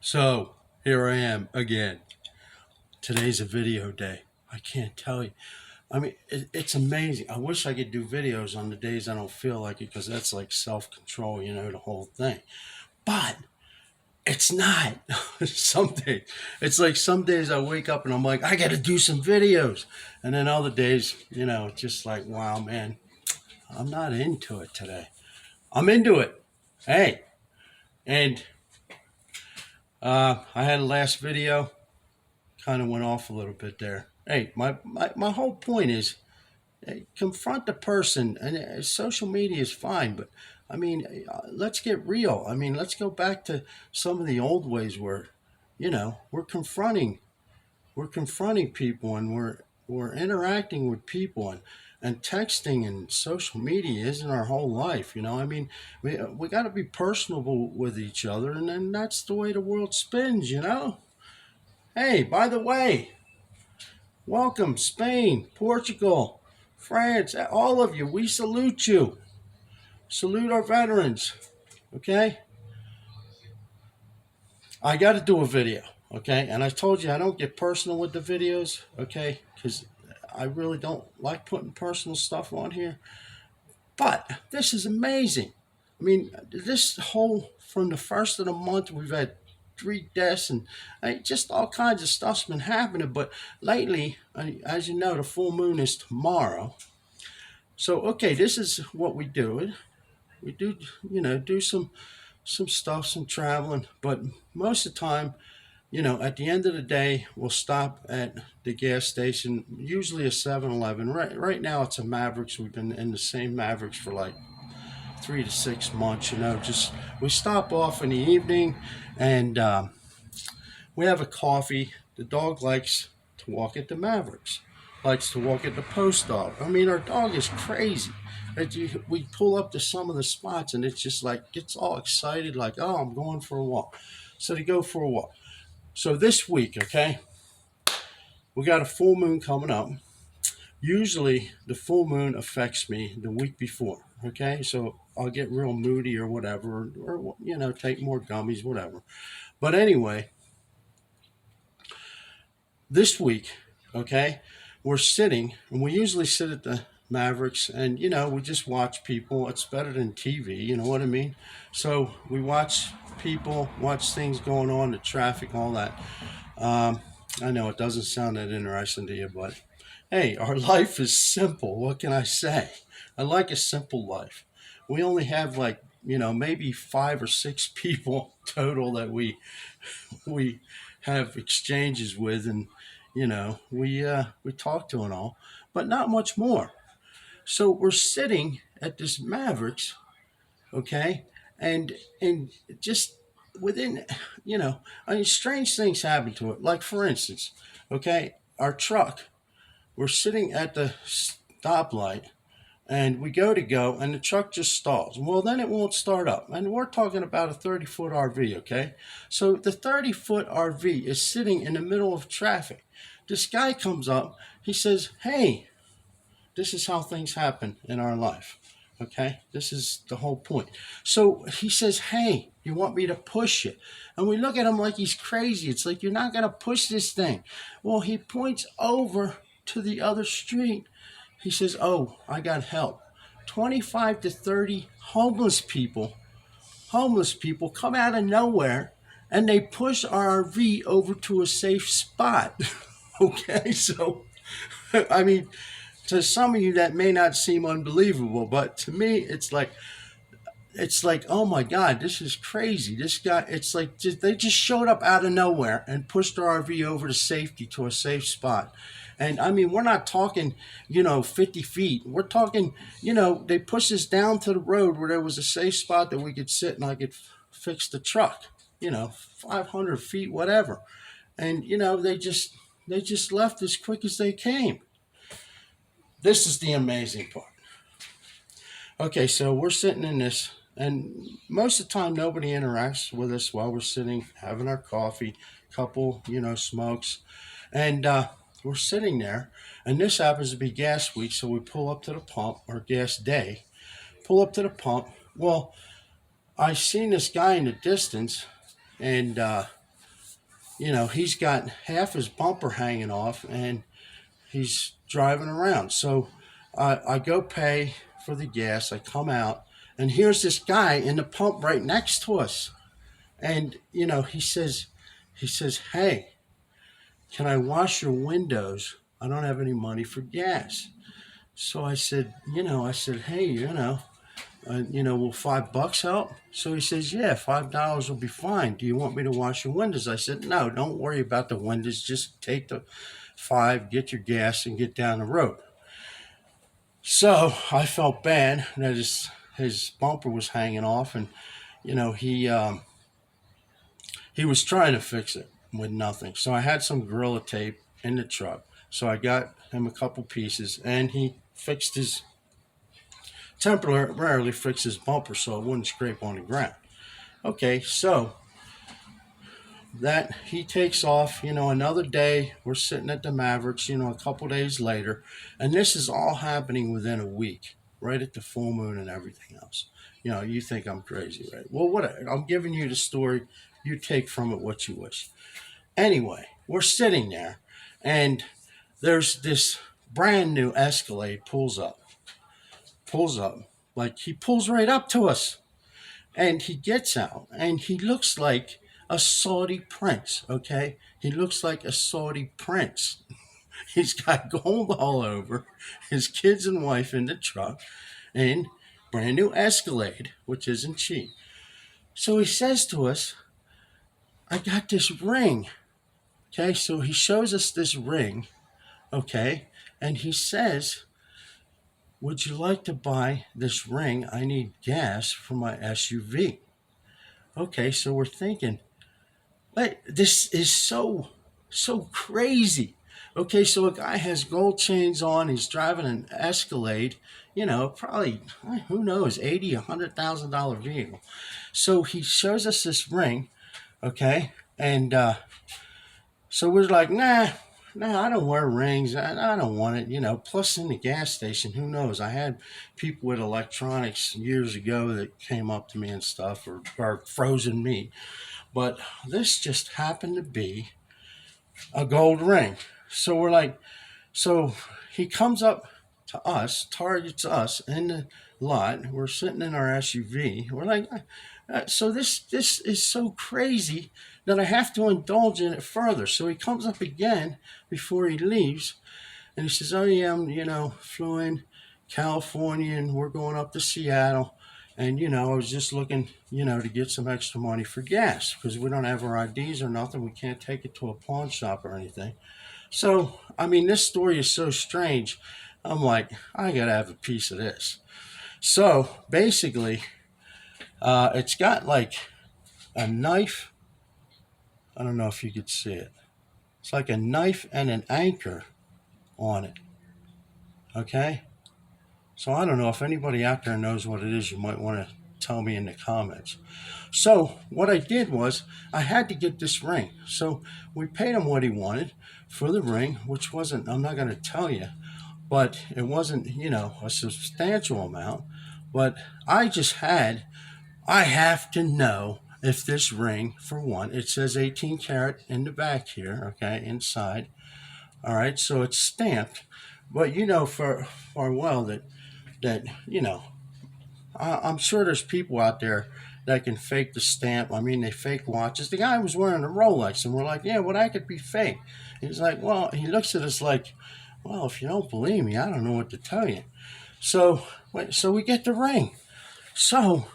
So here I am again. Today's a video day. I can't tell you. I mean, it's amazing. I wish I could do videos on the days I don't feel like it because that's like self-control, the whole thing. But it's not. Some days, it's like some days I wake up and I'm like, I got to do some videos. And then other days, just like, wow, man, I'm not into it today. I'm into it. Hey, and I had a last video. Kind of went off a little bit there. Hey, my whole point is confront the person, and social media is fine, but I mean, let's get real. I mean, let's go back to some of the old ways where, we're confronting people, and we're interacting with people, and texting and social media isn't our whole life. I mean, we got to be personable with each other, and then that's the way the world spins. Hey, by the way, welcome, Spain, Portugal, France, all of you. We salute you. Salute our veterans. Okay? I got to do a video. Okay? And I told you I don't get personal with the videos. Okay? Because I really don't like putting personal stuff on here. But this is amazing. I mean, from the first of the month, we've had 3 deaths, and just all kinds of stuff's been happening. But lately, as you know, the full moon is tomorrow. So, okay, this is what we do. We do some stuff, some traveling, but most of the time, at the end of the day, we'll stop at the gas station, usually a 7-Eleven. Right now, it's a Mavericks. We've been in the same Mavericks for like 3 to 6 months. Just we stop off in the evening, and we have a coffee. The dog likes to walk at the Mavericks, likes to walk at the Post Dog. I mean, our dog is crazy. We pull up to some of the spots, and it's just like gets all excited, like, oh, I'm going for a walk. So they go for a walk. So this week, okay, we got a full moon coming up. Usually the full moon affects me the week before, okay? So I'll get real moody or whatever, or take more gummies, whatever. But anyway, this week, okay, we're sitting, and we usually sit at the Mavericks, and we just watch people. It's better than TV, you know what I mean? So we watch people, watch things going on, the traffic, all that. I know it doesn't sound that interesting to you, but hey, our life is simple. What can I say? I like a simple life. We only have like, maybe 5 or 6 people total that we have exchanges with, and we talk to and all, but not much more. So we're sitting at this Mavericks, okay, and just within, I mean, strange things happen to it. Like for instance, okay, our truck. We're sitting at the stoplight, and we go, and the truck just stalls. Well, then it won't start up. And we're talking about a 30-foot RV, okay? So the 30-foot RV is sitting in the middle of traffic. This guy comes up. He says, hey, this is how things happen in our life, okay? This is the whole point. So he says, hey, you want me to push it? And we look at him like he's crazy. It's like, you're not going to push this thing. Well, he points over to the other street. He says, oh, I got help. 25 to 30 homeless people come out of nowhere, and they push our RV over to a safe spot. Okay, so, I mean, to some of you that may not seem unbelievable, but to me, it's like, oh my God, this is crazy. This guy, it's like they just showed up out of nowhere and pushed our RV over to safety, to a safe spot. And I mean, we're not talking, 50 feet. We're talking, they pushed us down to the road where there was a safe spot that we could sit, and I could fix the truck, 500 feet, whatever. And, they just left as quick as they came. This is the amazing part. Okay, so we're sitting in this, and most of the time nobody interacts with us while we're sitting having our coffee. Couple, smokes, and we're sitting there. And this happens to be gas week, so we pull up to the pump, or gas day. Pull up to the pump. Well, I seen this guy in the distance, and he's got half his bumper hanging off, and he's driving around. So I go pay for the gas. I come out, and here's this guy in the pump right next to us. And he says, "Hey, can I wash your windows? I don't have any money for gas." So I said, "Hey, will $5 help?" So he says, "Yeah, $5 will be fine. Do you want me to wash your windows?" I said, "No, don't worry about the windows. Just take the five, get your gas, and get down the road." So I felt bad that his bumper was hanging off, and you know he was trying to fix it with nothing. So I had some Gorilla Tape in the truck. So I got him a couple pieces, and he temporarily fixed his bumper so it wouldn't scrape on the ground. Okay, so that he takes off, another day. We're sitting at the Mavericks, a couple days later, and this is all happening within a week, right at the full moon and everything else. You think I'm crazy, right? Well, what I'm giving you the story, you take from it what you wish. Anyway, we're sitting there, and there's this brand new Escalade pulls up, like he pulls right up to us, and he gets out, and he looks like a Saudi prince. Okay, he looks like a Saudi prince. He's got gold all over, his kids and wife in the truck, and brand new Escalade, which isn't cheap. So he says to us, "I got this ring." Okay, so he shows us this ring. Okay, and he says, "Would you like to buy this ring? I need gas for my SUV." Okay, so we're thinking, "What? This is so crazy." Okay, so a guy has gold chains on. He's driving an Escalade. Probably, who knows, 80, $100,000 vehicle. So he shows us this ring. Okay, and so we're like, nah, I don't wear rings. I don't want it. Plus, in the gas station, who knows? I had people with electronics years ago that came up to me and stuff, or frozen meat. But this just happened to be a gold ring. So we're like, so he comes up to us, targets us in the lot. We're sitting in our SUV. We're like, so this is so crazy that I have to indulge in it further. So he comes up again before he leaves, and he says, "Oh yeah, flew in California, and we're going up to Seattle. And I was just looking, to get some extra money for gas because we don't have our IDs or nothing. We can't take it to a pawn shop or anything." So, I mean, this story is so strange. I'm like, I gotta have a piece of this. So basically, it's got like a knife. I don't know if you could see it. It's like a knife and an anchor on it. Okay? So I don't know if anybody out there knows what it is. You might want to tell me in the comments. So what I did was I had to get this ring. So we paid him what he wanted for the ring, which wasn't, I'm not going to tell you, but it wasn't, a substantial amount. But I have to know if this ring, for one, it says 18 karat in the back here, okay, inside. All right, so it's stamped. But for well that I'm sure there's people out there that can fake the stamp. I mean, they fake watches. The guy was wearing a Rolex, and we're like, "Yeah, well, that could be fake." He's like, "Well," he looks at us like, "Well, if you don't believe me, I don't know what to tell you." So we get the ring. So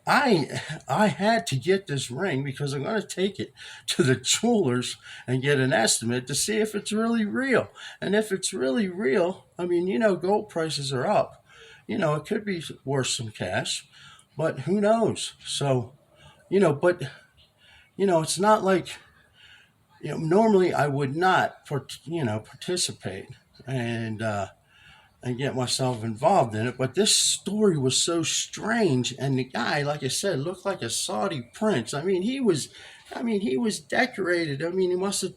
I had to get this ring because I'm going to take it to the jewelers and get an estimate to see if it's really real. And if it's really real, I mean, gold prices are up. It could be worth some cash, but who knows? So, but it's not like normally I would not participate and get myself involved in it. But this story was so strange, and the guy, like I said, looked like a Saudi prince. I mean, he was decorated. I mean, he must have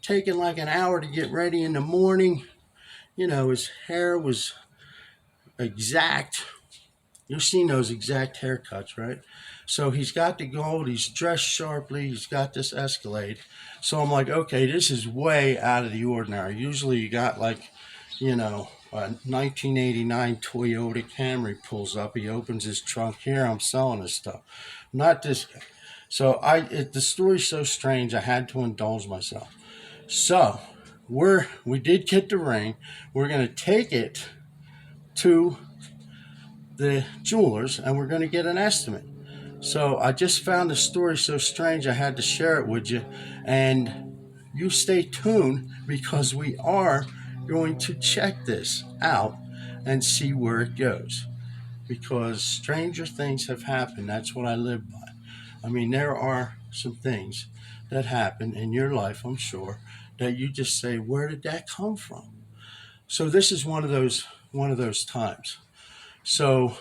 taken like an hour to get ready in the morning. His hair was exact. You've seen those exact haircuts, right? So he's got the gold, he's dressed sharply, he's got this Escalade. So I'm like, okay, this is way out of the ordinary. Usually you got like, a 1989 Toyota Camry pulls up, he opens his trunk, here I'm selling his stuff. Not this guy. So the story's so strange, I had to indulge myself. So we did get the ring. We're going to take it to the jewelers and we're going to get an estimate. So I just found the story so strange I had to share it with you, and you stay tuned because we are going to check this out and see where it goes, because stranger things have happened. That's what I live by. I mean, there are some things that happen in your life, I'm sure, that you just say, where did that come from? So this is one of those times. So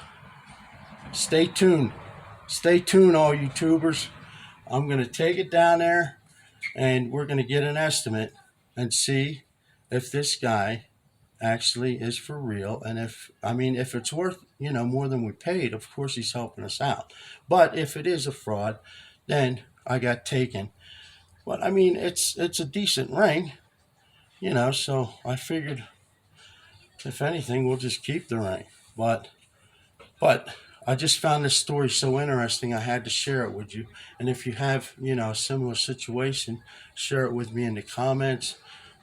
stay tuned. Stay tuned, all YouTubers. I'm going to take it down there and we're going to get an estimate and see if this guy actually is for real. And if it's worth, more than we paid, of course he's helping us out. But if it is a fraud, then I got taken. But I mean, it's a decent ring, so I figured if anything, we'll just keep the ring. But I just found this story so interesting, I had to share it with you. And if you have, a similar situation, share it with me in the comments.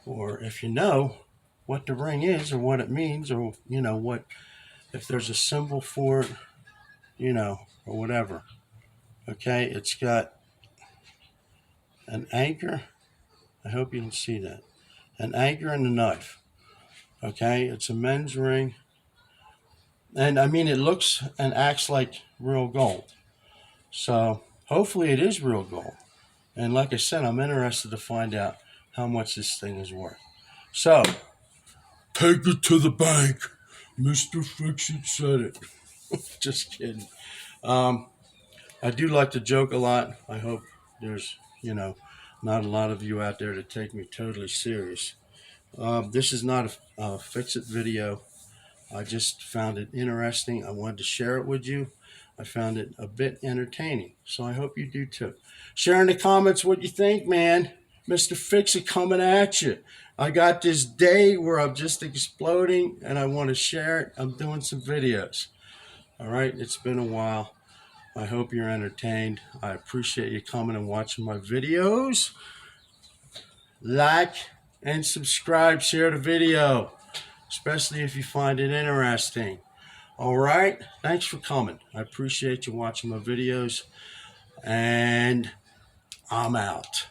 Or if you know what the ring is or what it means, or, if there's a symbol for it, or whatever. Okay, it's got an anchor. I hope you can see that. An anchor and a knife. Okay, it's a men's ring. And I mean, it looks and acts like real gold. So hopefully it is real gold. And like I said, I'm interested to find out how much this thing is worth. So, take it to the bank. Mr. Fix-It said it. Just kidding. I do like to joke a lot. I hope there's, not a lot of you out there to take me totally serious. This is not a Fix-It video. I just found it interesting. I wanted to share it with you. I found it a bit entertaining, so I hope you do too. Share in the comments what you think, man. Mr. Fix-It coming at you. I got this day where I'm just exploding, and I want to share it. I'm doing some videos. All right, it's been a while. I hope you're entertained. I appreciate you coming and watching my videos. Like and subscribe. Share the video, especially if you find it interesting. All right, thanks for coming. I appreciate you watching my videos, and I'm out.